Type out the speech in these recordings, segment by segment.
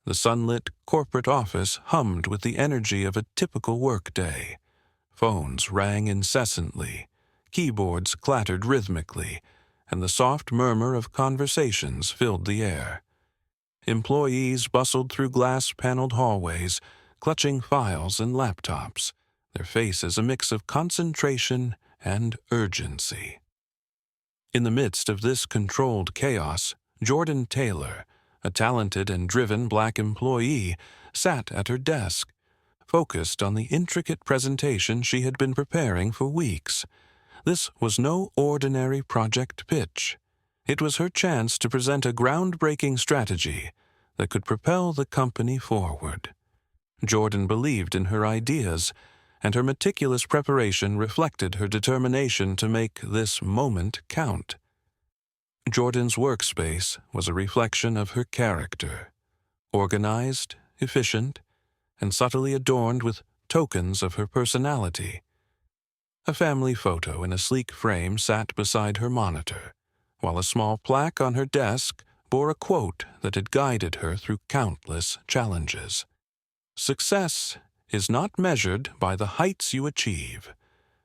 The sunlit corporate office hummed with the energy of a typical workday. Phones rang incessantly, keyboards clattered rhythmically, and the soft murmur of conversations filled the air. Employees bustled through glass-paneled hallways, clutching files and laptops, their faces a mix of concentration and urgency. In the midst of this controlled chaos, Jordan Taylor, a talented and driven black employee, sat at her desk, focused on the intricate presentation she had been preparing for weeks. This was no ordinary project pitch. It was her chance to present a groundbreaking strategy that could propel the company forward. Jordan believed in her ideas, and her meticulous preparation reflected her determination to make this moment count. Jordan's workspace was a reflection of her character, organized, efficient, and subtly adorned with tokens of her personality. A family photo in a sleek frame sat beside her monitor, while a small plaque on her desk bore a quote that had guided her through countless challenges. "Success is not measured by the heights you achieve,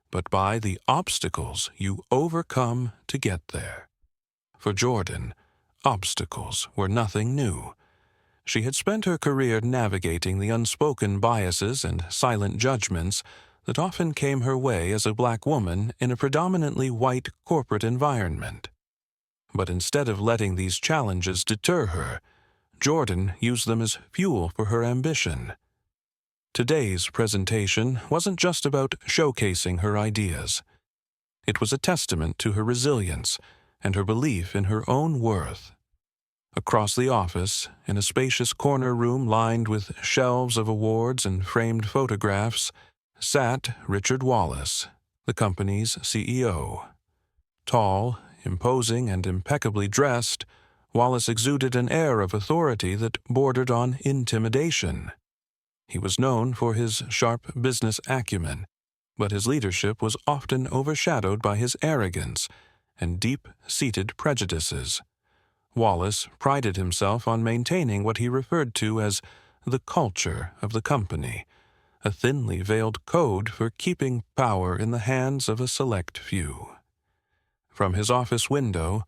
but by the obstacles you overcome to get there." For Jordan, obstacles were nothing new. She had spent her career navigating the unspoken biases and silent judgments that often came her way as a black woman in a predominantly white corporate environment. But instead of letting these challenges deter her, Jordan used them as fuel for her ambition. Today's presentation wasn't just about showcasing her ideas. It was a testament to her resilience and her belief in her own worth. Across the office, in a spacious corner room lined with shelves of awards and framed photographs, sat Richard Wallace, the company's CEO. Tall, imposing, and impeccably dressed, Wallace exuded an air of authority that bordered on intimidation. He was known for his sharp business acumen, but his leadership was often overshadowed by his arrogance and deep-seated prejudices. Wallace prided himself on maintaining what he referred to as the culture of the company, a thinly veiled code for keeping power in the hands of a select few. From his office window,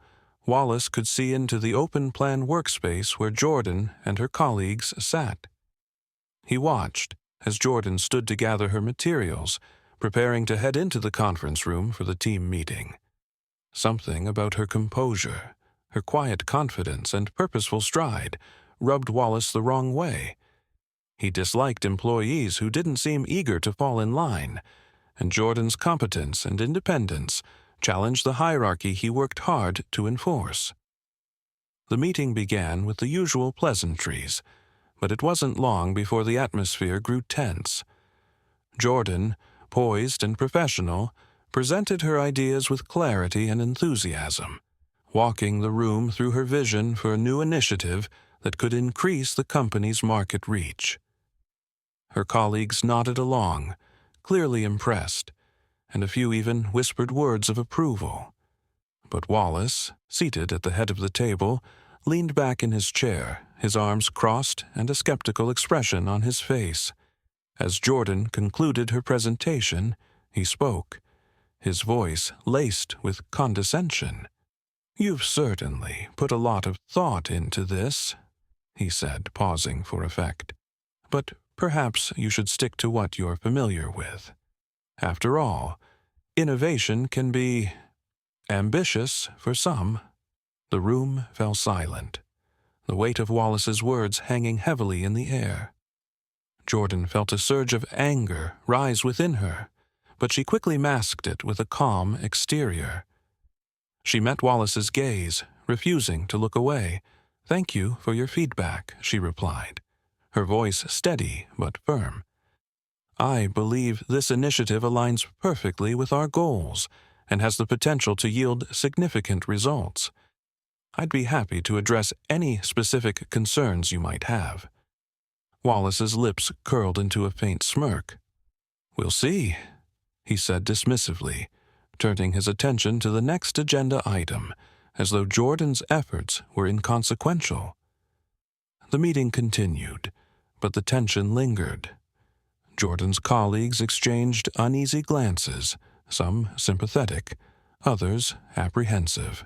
Wallace could see into the open-plan workspace where Jordan and her colleagues sat. He watched as Jordan stood to gather her materials, preparing to head into the conference room for the team meeting. Something about her composure, her quiet confidence and purposeful stride rubbed Wallace the wrong way. He disliked employees who didn't seem eager to fall in line, and Jordan's competence and independence challenged the hierarchy he worked hard to enforce. The meeting began with the usual pleasantries, but it wasn't long before the atmosphere grew tense. Jordan, poised and professional, presented her ideas with clarity and enthusiasm, walking the room through her vision for a new initiative that could increase the company's market reach. Her colleagues nodded along, clearly impressed, and a few even whispered words of approval. But Wallace, seated at the head of the table, leaned back in his chair, his arms crossed and a skeptical expression on his face. As Jordan concluded her presentation, he spoke, his voice laced with condescension. "You've certainly put a lot of thought into this," he said, pausing for effect. "But perhaps you should stick to what you're familiar with. After all, innovation can be ambitious for some." The room fell silent, the weight of Wallace's words hanging heavily in the air. Jordan felt a surge of anger rise within her, but she quickly masked it with a calm exterior. She met Wallace's gaze, refusing to look away. "Thank you for your feedback," she replied, her voice steady but firm. "I believe this initiative aligns perfectly with our goals and has the potential to yield significant results. I'd be happy to address any specific concerns you might have." Wallace's lips curled into a faint smirk. "We'll see," he said dismissively, turning his attention to the next agenda item, as though Jordan's efforts were inconsequential. The meeting continued, but the tension lingered. Jordan's colleagues exchanged uneasy glances, some sympathetic, others apprehensive.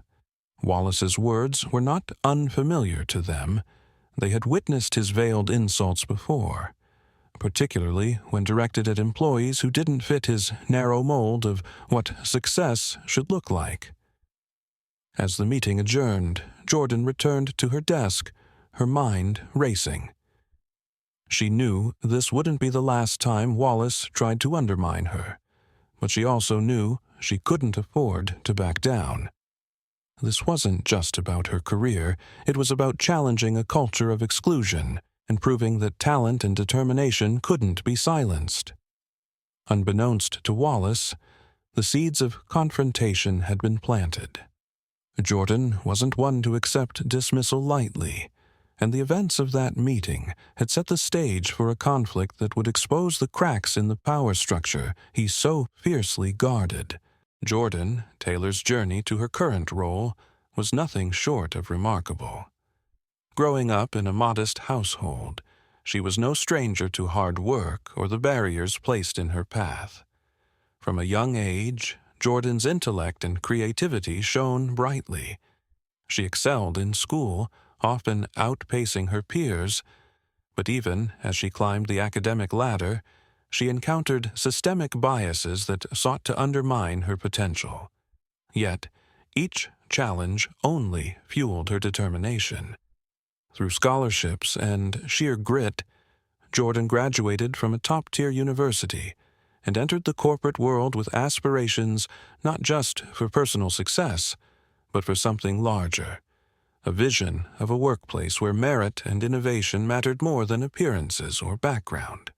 Wallace's words were not unfamiliar to them. They had witnessed his veiled insults before, particularly when directed at employees who didn't fit his narrow mold of what success should look like. As the meeting adjourned, Jordan returned to her desk, her mind racing. She knew this wouldn't be the last time Wallace tried to undermine her, but she also knew she couldn't afford to back down. This wasn't just about her career, it was about challenging a culture of exclusion and proving that talent and determination couldn't be silenced. Unbeknownst to Wallace, the seeds of confrontation had been planted. Jordan wasn't one to accept dismissal lightly, and the events of that meeting had set the stage for a conflict that would expose the cracks in the power structure he so fiercely guarded. Jordan Taylor's journey to her current role was nothing short of remarkable. Growing up in a modest household, she was no stranger to hard work or the barriers placed in her path. From a young age, Jordan's intellect and creativity shone brightly. She excelled in school, often outpacing her peers, but even as she climbed the academic ladder, she encountered systemic biases that sought to undermine her potential. Yet, each challenge only fueled her determination. Through scholarships and sheer grit, Jordan graduated from a top-tier university and entered the corporate world with aspirations not just for personal success, but for something larger, a vision of a workplace where merit and innovation mattered more than appearances or background.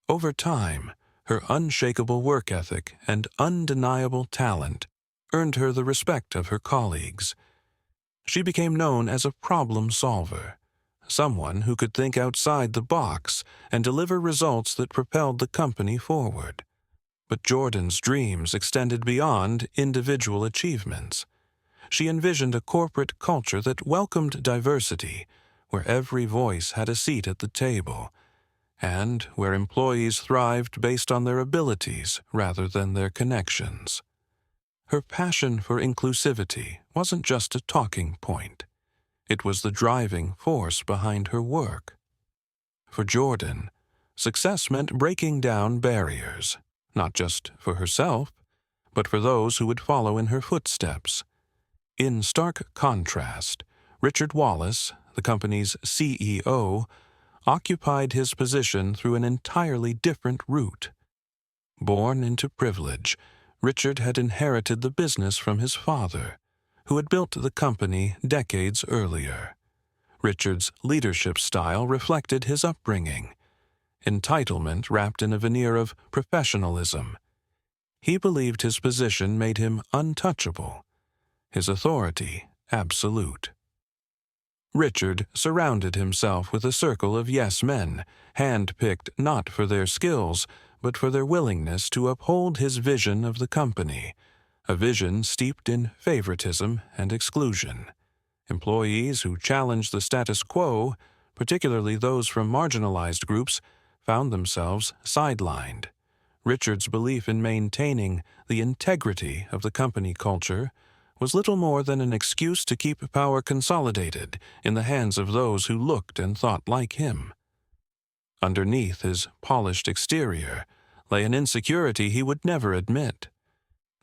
Over time, her unshakable work ethic and undeniable talent earned her the respect of her colleagues. She became known as a problem solver, someone who could think outside the box and deliver results that propelled the company forward. But Jordan's dreams extended beyond individual achievements. She envisioned a corporate culture that welcomed diversity, where every voice had a seat at the table, and where employees thrived based on their abilities rather than their connections. Her passion for inclusivity wasn't just a talking point. It was the driving force behind her work. For Jordan, success meant breaking down barriers, not just for herself, but for those who would follow in her footsteps. In stark contrast, Richard Wallace, the company's CEO, occupied his position through an entirely different route. Born into privilege, Richard had inherited the business from his father, who had built the company decades earlier. Richard's leadership style reflected his upbringing, entitlement wrapped in a veneer of professionalism. He believed his position made him untouchable, his authority absolute. Richard surrounded himself with a circle of yes-men, hand-picked not for their skills, but for their willingness to uphold his vision of the company, a vision steeped in favoritism and exclusion. Employees who challenged the status quo, particularly those from marginalized groups, found themselves sidelined. Richard's belief in maintaining the integrity of the company culture was little more than an excuse to keep power consolidated in the hands of those who looked and thought like him. Underneath his polished exterior lay an insecurity he would never admit.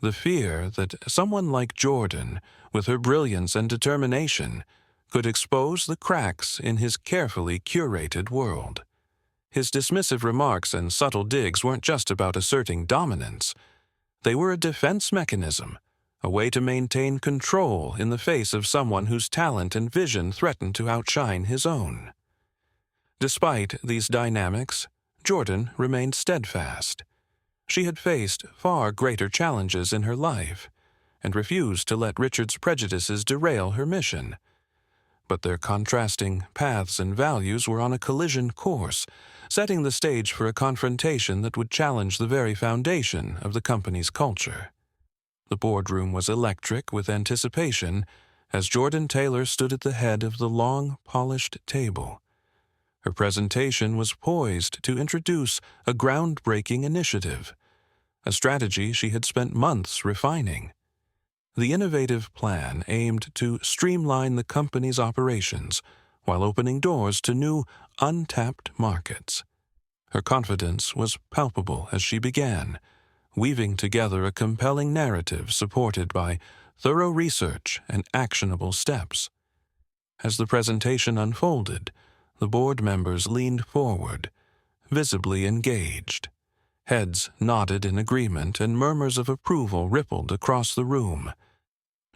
The fear that someone like Jordan, with her brilliance and determination, could expose the cracks in his carefully curated world. His dismissive remarks and subtle digs weren't just about asserting dominance. They were a defense mechanism, a way to maintain control in the face of someone whose talent and vision threatened to outshine his own. Despite these dynamics, Jordan remained steadfast. She had faced far greater challenges in her life, and refused to let Richard's prejudices derail her mission. But their contrasting paths and values were on a collision course, setting the stage for a confrontation that would challenge the very foundation of the company's culture. The boardroom was electric with anticipation as Jordan Taylor stood at the head of the long, polished table, Her presentation was poised to introduce a groundbreaking initiative, a strategy she had spent months refining. The innovative plan aimed to streamline the company's operations while opening doors to new, untapped markets. Her confidence was palpable as she began, weaving together a compelling narrative supported by thorough research and actionable steps. As the presentation unfolded, the board members leaned forward, visibly engaged. Heads nodded in agreement and murmurs of approval rippled across the room.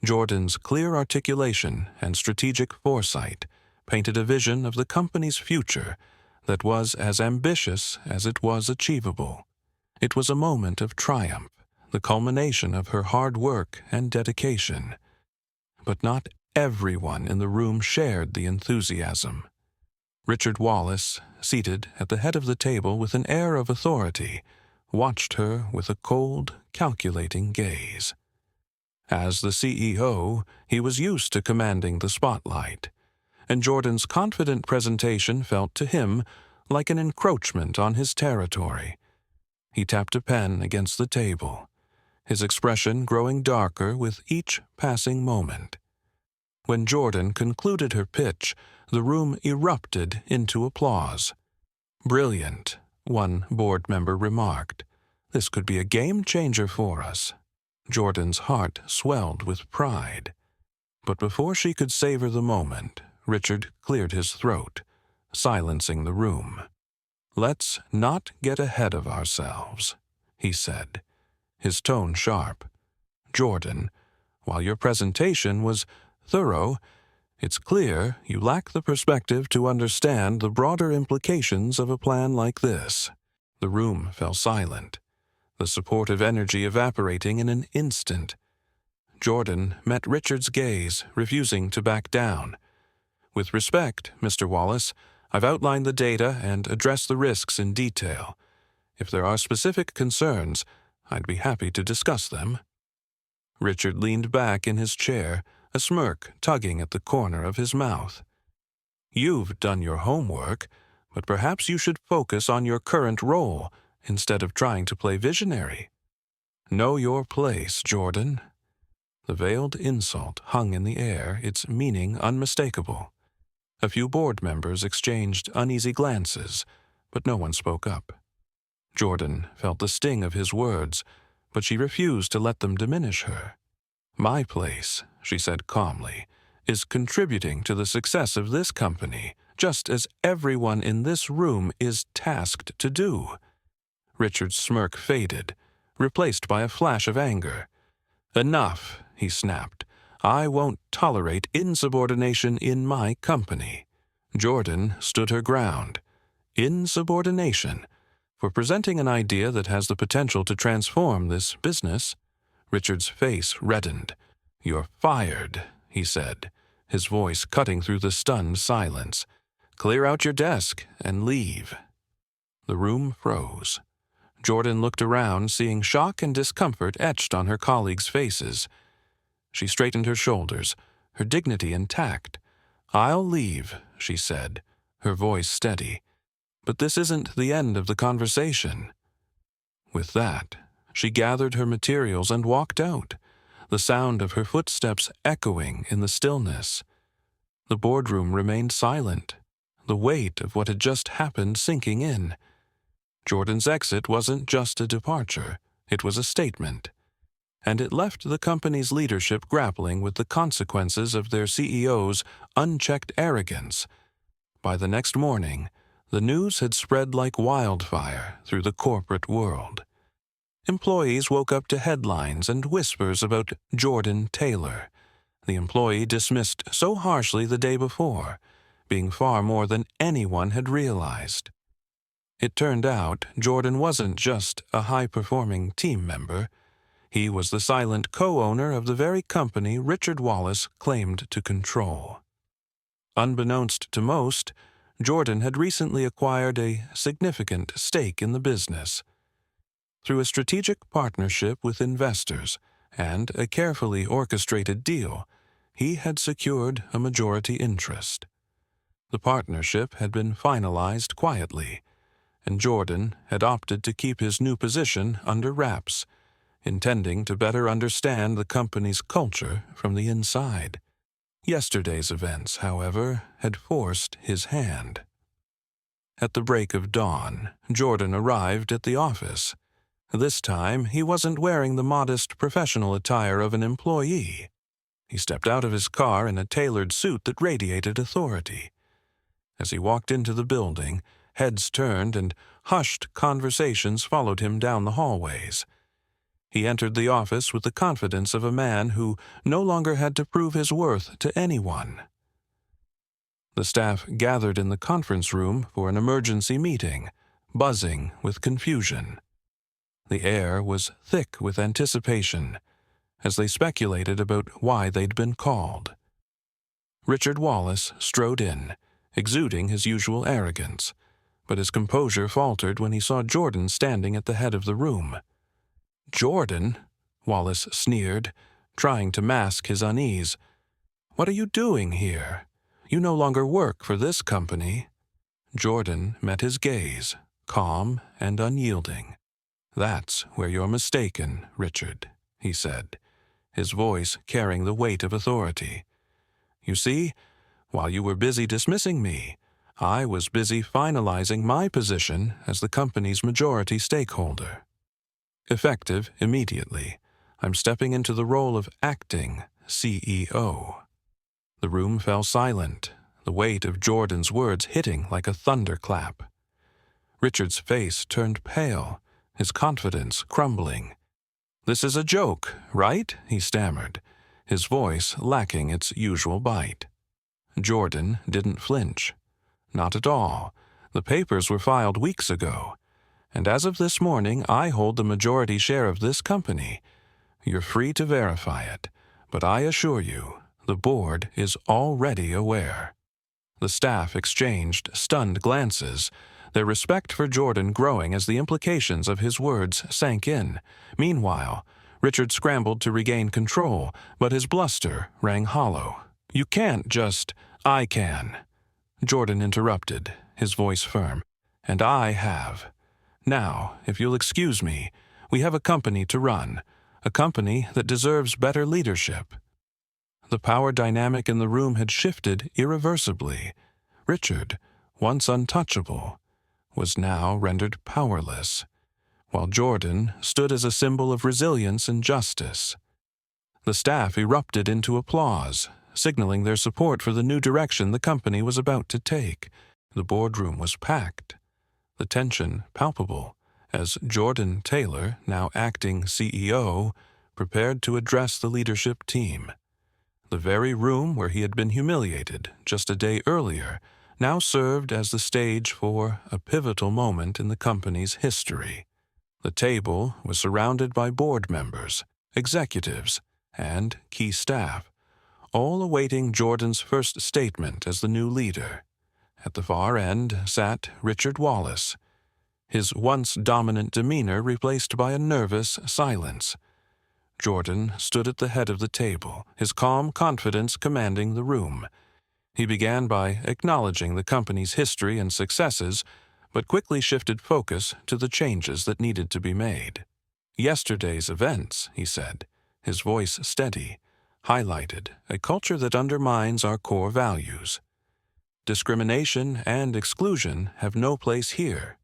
Jordan's clear articulation and strategic foresight painted a vision of the company's future that was as ambitious as it was achievable. It was a moment of triumph, the culmination of her hard work and dedication. But not everyone in the room shared the enthusiasm. Richard Wallace, seated at the head of the table with an air of authority, watched her with a cold, calculating gaze. As the CEO, he was used to commanding the spotlight, and Jordan's confident presentation felt to him like an encroachment on his territory. He tapped a pen against the table, his expression growing darker with each passing moment. When Jordan concluded her pitch, the room erupted into applause. "Brilliant," one board member remarked. "This could be a game-changer for us." Jordan's heart swelled with pride. But before she could savor the moment, Richard cleared his throat, silencing the room. "Let's not get ahead of ourselves," he said, his tone sharp. "Jordan, while your presentation was thorough, it's clear you lack the perspective to understand the broader implications of a plan like this." The room fell silent, the supportive energy evaporating in an instant. Jordan met Richard's gaze, refusing to back down. "With respect, Mr. Wallace, I've outlined the data and addressed the risks in detail. If there are specific concerns, I'd be happy to discuss them." Richard leaned back in his chair, a smirk tugging at the corner of his mouth. "You've done your homework, but perhaps you should focus on your current role instead of trying to play visionary. Know your place, Jordan." The veiled insult hung in the air, its meaning unmistakable. A few board members exchanged uneasy glances, but no one spoke up. Jordan felt the sting of his words, but she refused to let them diminish her. "My place," she said calmly, "is contributing to the success of this company, just as everyone in this room is tasked to do." Richard's smirk faded, replaced by a flash of anger. "Enough," he snapped. "I won't tolerate insubordination in my company." Jordan stood her ground. Insubordination? For presenting an idea that has the potential to transform this business? Richard's face reddened. "You're fired," he said, his voice cutting through the stunned silence. "Clear out your desk and leave." The room froze. Jordan looked around, seeing shock and discomfort etched on her colleagues' faces. She straightened her shoulders, her dignity intact. "I'll leave," she said, her voice steady. "But this isn't the end of the conversation." With that, she gathered her materials and walked out, the sound of her footsteps echoing in the stillness. The boardroom remained silent, the weight of what had just happened sinking in. Jordan's exit wasn't just a departure, it was a statement. And it left the company's leadership grappling with the consequences of their CEO's unchecked arrogance. By the next morning, the news had spread like wildfire through the corporate world. Employees woke up to headlines and whispers about Jordan Taylor, the employee dismissed so harshly the day before, being far more than anyone had realized. It turned out Jordan wasn't just a high-performing team member. He was the silent co-owner of the very company Richard Wallace claimed to control. Unbeknownst to most, Jordan had recently acquired a significant stake in the business. Through a strategic partnership with investors and a carefully orchestrated deal, he had secured a majority interest. The partnership had been finalized quietly, and Jordan had opted to keep his new position under wraps, intending to better understand the company's culture from the inside. Yesterday's events, however, had forced his hand. At the break of dawn, Jordan arrived at the office. This time, he wasn't wearing the modest professional attire of an employee. He stepped out of his car in a tailored suit that radiated authority. As he walked into the building, heads turned and hushed conversations followed him down the hallways. He entered the office with the confidence of a man who no longer had to prove his worth to anyone. The staff gathered in the conference room for an emergency meeting, buzzing with confusion. The air was thick with anticipation, as they speculated about why they'd been called. Richard Wallace strode in, exuding his usual arrogance, but his composure faltered when he saw Jordan standing at the head of the room. "Jordan?" Wallace sneered, trying to mask his unease. "What are you doing here? You no longer work for this company." Jordan met his gaze, calm and unyielding. "That's where you're mistaken, Richard," he said, his voice carrying the weight of authority. "You see, while you were busy dismissing me, I was busy finalizing my position as the company's majority stakeholder. Effective immediately, I'm stepping into the role of acting CEO." The room fell silent, the weight of Jordan's words hitting like a thunderclap. Richard's face turned pale, his confidence crumbling. "This is a joke, right?" he stammered, his voice lacking its usual bite. Jordan didn't flinch. "Not at all. The papers were filed weeks ago, and as of this morning I hold the majority share of this company. You're free to verify it, but I assure you, the board is already aware." The staff exchanged stunned glances, their respect for Jordan growing as the implications of his words sank in. Meanwhile, Richard scrambled to regain control, but his bluster rang hollow. "You can't just—" "I can," Jordan interrupted, his voice firm. "And I have. Now, if you'll excuse me, we have a company to run, a company that deserves better leadership." The power dynamic in the room had shifted irreversibly. Richard, once untouchable, was now rendered powerless, while Jordan stood as a symbol of resilience and justice. The staff erupted into applause, signaling their support for the new direction the company was about to take. The boardroom was packed, the tension palpable, as Jordan Taylor, now acting CEO, prepared to address the leadership team. The very room where he had been humiliated just a day earlier now served as the stage for a pivotal moment in the company's history. The table was surrounded by board members, executives, and key staff, all awaiting Jordan's first statement as the new leader. At the far end sat Richard Wallace, his once dominant demeanor replaced by a nervous silence. Jordan stood at the head of the table, his calm confidence commanding the room. He began by acknowledging the company's history and successes, but quickly shifted focus to the changes that needed to be made. "Yesterday's events," he said, his voice steady, highlighted a culture that undermines our core values. "Discrimination and exclusion have no place here.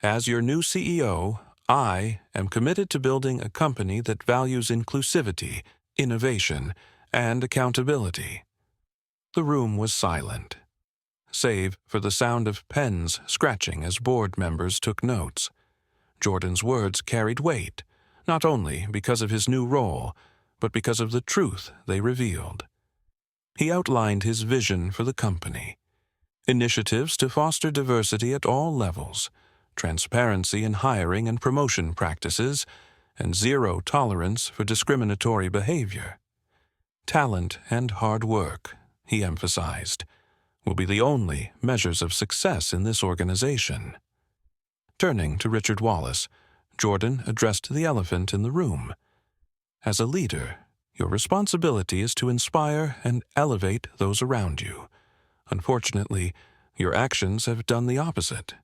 As your new CEO, I am committed to building a company that values inclusivity, innovation, and accountability." The room was silent, save for the sound of pens scratching as board members took notes. Jordan's words carried weight, not only because of his new role, but because of the truth they revealed. He outlined his vision for the company: initiatives to foster diversity at all levels, transparency in hiring and promotion practices, and zero tolerance for discriminatory behavior. Talent and hard work, he emphasized, will be the only measures of success in this organization. Turning to Richard Wallace, Jordan addressed the elephant in the room. "As a leader, your responsibility is to inspire and elevate those around you. Unfortunately, Your actions have done the opposite.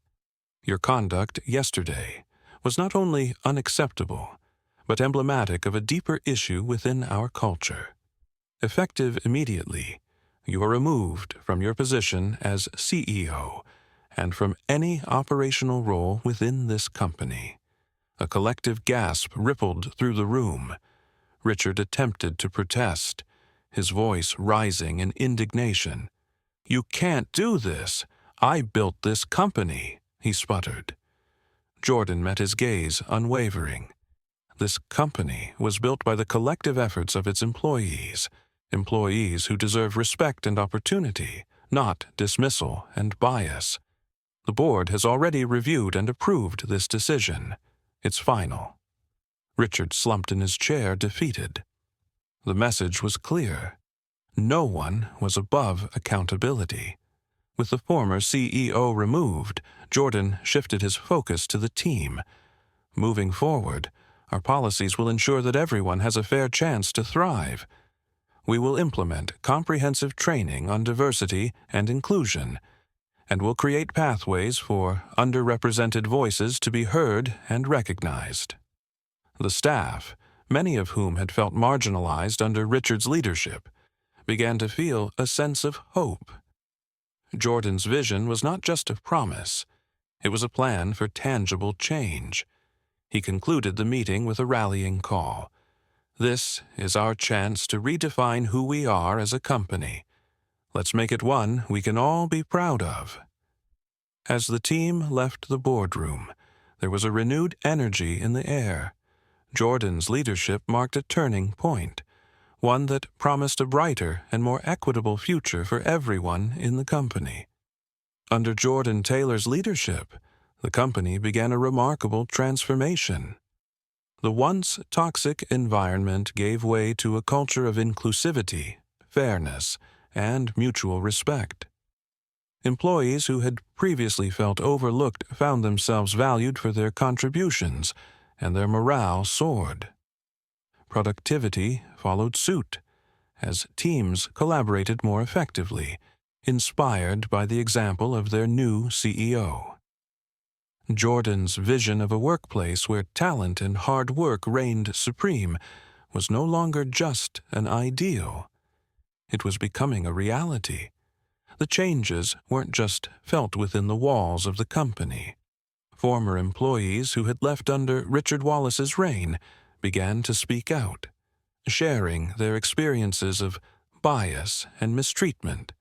Your conduct yesterday was not only unacceptable, but emblematic of a deeper issue within our culture. Effective immediately, you are removed from your position as CEO and from any operational role within this company. A collective gasp rippled through the room. Richard attempted to protest, his voice rising in indignation. "You can't do this. I built this company," he sputtered. Jordan met his gaze unwavering. This company was built by the collective efforts of its employees who deserve respect and opportunity, not dismissal and bias. The board has already reviewed and approved this decision. It's final. Richard slumped in his chair, defeated. The message was clear. No one was above accountability. With the former CEO removed, Jordan shifted his focus to the team. Moving forward, our policies will ensure that everyone has a fair chance to thrive. We will implement comprehensive training on diversity and inclusion, and will create pathways for underrepresented voices to be heard and recognized. The staff, many of whom had felt marginalized under Richard's leadership, began to feel a sense of hope. Jordan's vision was not just a promise, it was a plan for tangible change. He concluded the meeting with a rallying call. "This is our chance to redefine who we are as a company. Let's make it one we can all be proud of." As the team left the boardroom, there was a renewed energy in the air. Jordan's leadership marked a turning point, one that promised a brighter and more equitable future for everyone in the company. Under Jordan Taylor's leadership, the company began a remarkable transformation. The once toxic environment gave way to a culture of inclusivity, fairness, and mutual respect. Employees who had previously felt overlooked found themselves valued for their contributions, and their morale soared. Productivity followed suit, as teams collaborated more effectively, inspired by the example of their new CEO. Jordan's vision of a workplace where talent and hard work reigned supreme was no longer just an ideal. It was becoming a reality. The changes weren't just felt within the walls of the company. Former employees who had left under Richard Wallace's reign began to speak out, sharing their experiences of bias and mistreatment.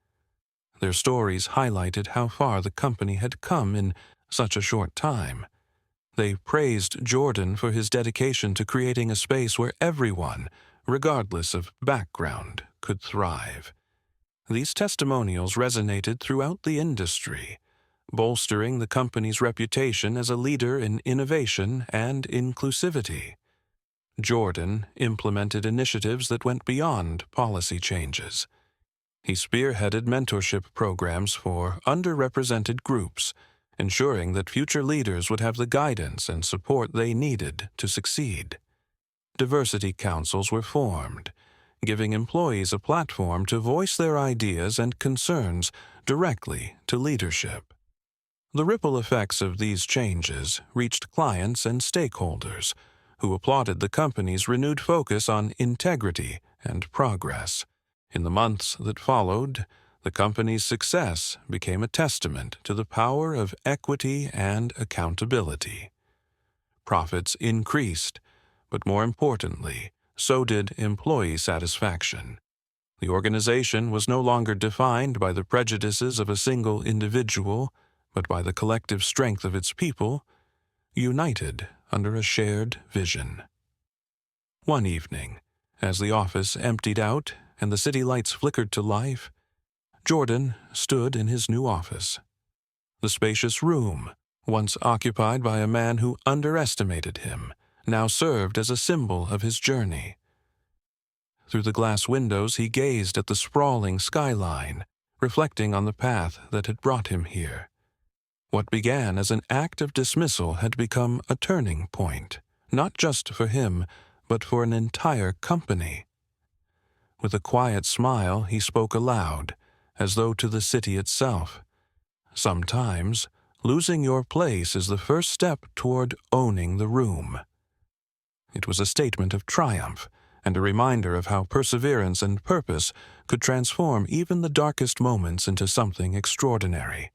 Their stories highlighted how far the company had come in such a short time. They praised Jordan for his dedication to creating a space where everyone, regardless of background, could thrive. These testimonials resonated throughout the industry, bolstering the company's reputation as a leader in innovation and inclusivity. Jordan implemented initiatives that went beyond policy changes. He spearheaded mentorship programs for underrepresented groups, ensuring that future leaders would have the guidance and support they needed to succeed. Diversity councils were formed, giving employees a platform to voice their ideas and concerns directly to leadership. The ripple effects of these changes reached clients and stakeholders, who applauded the company's renewed focus on integrity and progress. In the months that followed, the company's success became a testament to the power of equity and accountability. Profits increased, but more importantly, so did employee satisfaction. The organization was no longer defined by the prejudices of a single individual, but by the collective strength of its people, united under a shared vision. One evening, as the office emptied out and the city lights flickered to life, Jordan stood in his new office. The spacious room, once occupied by a man who underestimated him, now served as a symbol of his journey. Through the glass windows he gazed at the sprawling skyline, reflecting on the path that had brought him here. What began as an act of dismissal had become a turning point, not just for him, but for an entire company. With a quiet smile, he spoke aloud, as though to the city itself. Sometimes, losing your place is the first step toward owning the room. It was a statement of triumph and a reminder of how perseverance and purpose could transform even the darkest moments into something extraordinary.